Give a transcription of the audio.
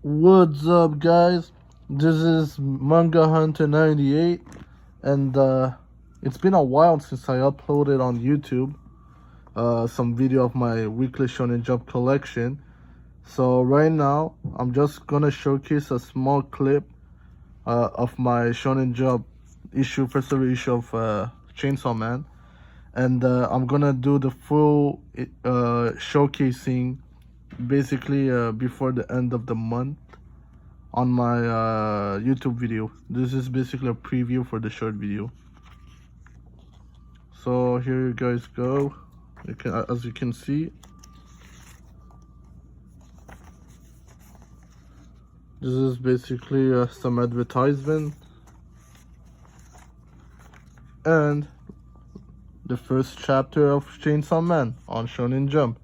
What's up, guys? This is Manga Hunter 98, and it's been a while since I uploaded on YouTube some video of my weekly Shonen Jump collection. So right now, I'm just gonna showcase a small clip of my Shonen Jump first ever issue of Chainsaw Man, and I'm gonna do the full showcasing basically before the end of the month on my YouTube video. This is basically a preview for the short video. So here you guys go. As you can see, this is basically some advertisement and the first chapter of Chainsaw Man on Shonen Jump.